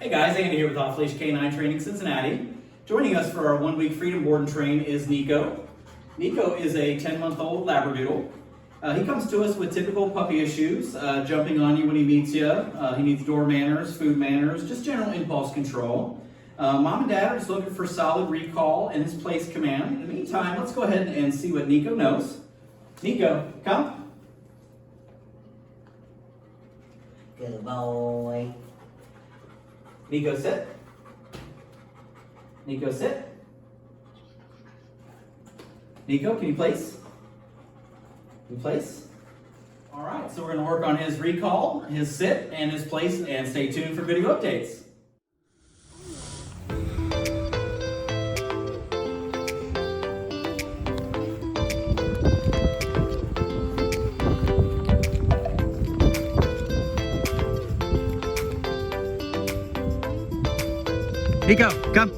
Hey guys, Andy here with Off Leash K9 Training Cincinnati. Joining us for our 1 week freedom board and train is Niko. Niko is a 10-month-old Labradoodle. He comes to us with typical puppy issues, jumping on you when he meets you. He needs door manners, food manners, just general impulse control. Mom and Dad are just looking for solid recall and his place command. In the meantime, let's go ahead and see what Niko knows. Niko, come. Good boy. Niko, sit. Niko, sit. Niko, can you place? Can you place? All right, so we're going to work on his recall, his sit, and his place, and stay tuned for video updates. Niko, come.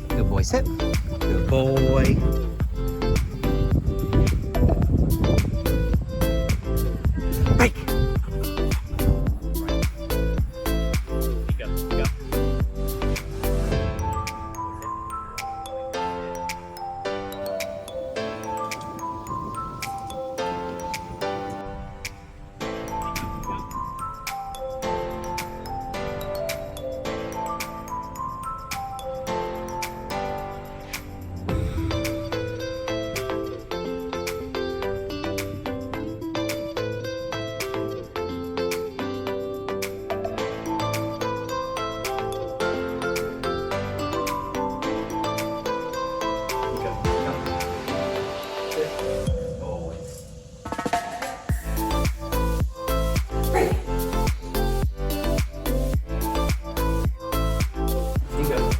Good boy, sit. Good boy. Break. Go.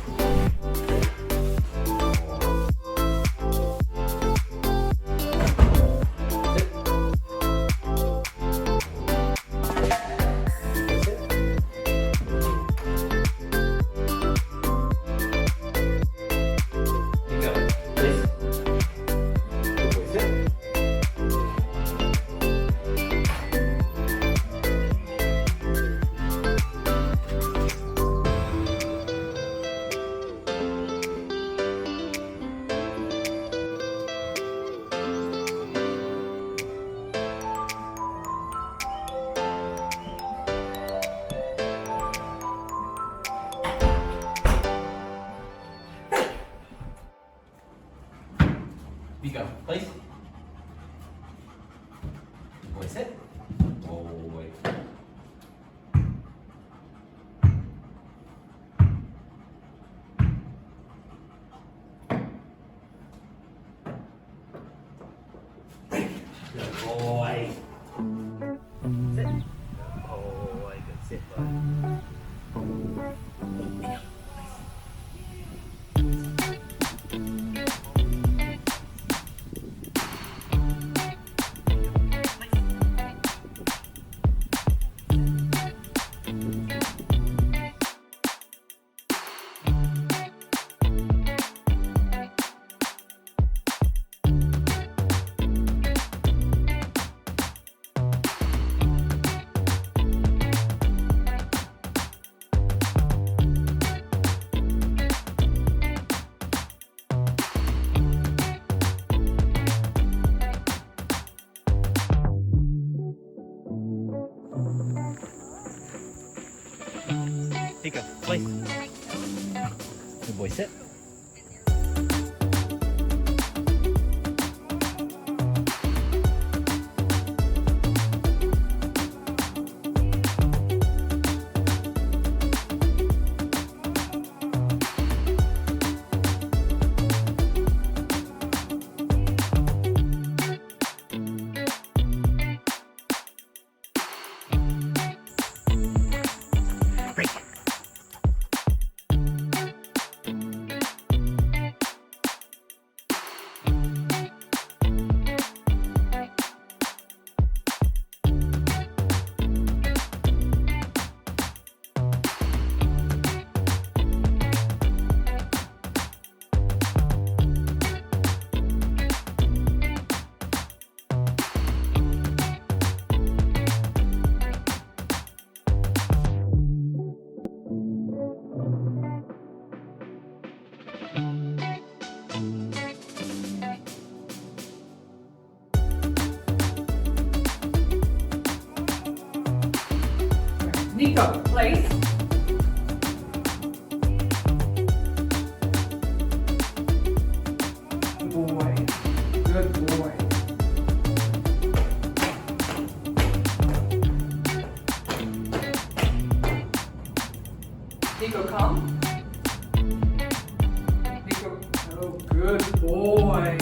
Niko, place. Boy, sit. Boy. Good boy. Sit. Good boy. Good sit, bud. Niko, place. Good boy, sit. Break. Niko, place. Boy. Good boy. Niko, come. Niko, oh, good boy.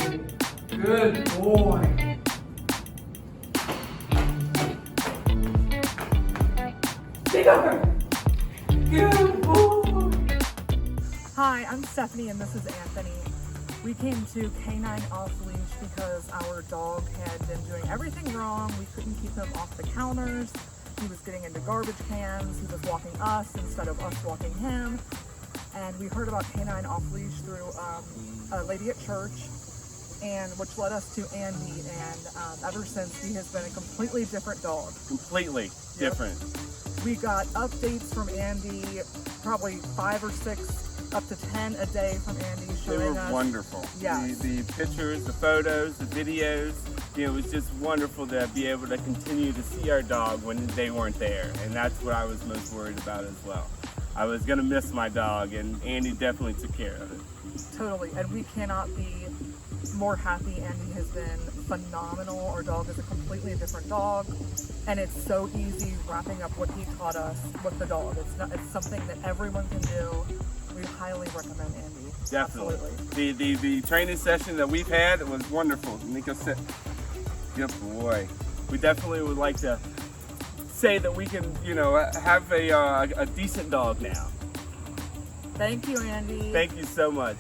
Good boy. Niko, good boy. Hi, I'm Stephanie and this is Anthony. We came to K9 Off Leash because our dog had been doing everything wrong. We couldn't keep him off the counters. He was getting into garbage cans. He was walking us instead of us walking him. And we heard about K9 Off Leash through a lady at church, and which led us to Andy. And ever since, he has been a completely different dog. Completely different. We got updates from Andy, probably 5 or 6, up to 10 a day from Andy They showing were us. wonderful. Yes. The pictures, the photos, the videos, you know, it was just wonderful to be able to continue to see our dog when they weren't there. And that's what I was most worried about as well. I was gonna miss my dog, and Andy definitely took care of it. Totally, and we cannot be more happy. Andy has been phenomenal. Our dog is a completely different dog, and it's so easy wrapping up what he taught us with the dog. It's something that everyone can do. We highly recommend Andy. Definitely. Absolutely. The training session that we've had was wonderful. Niko said, good boy. We definitely would like to say that we can, you know, have a decent dog now. Thank you, Andy. Thank you so much.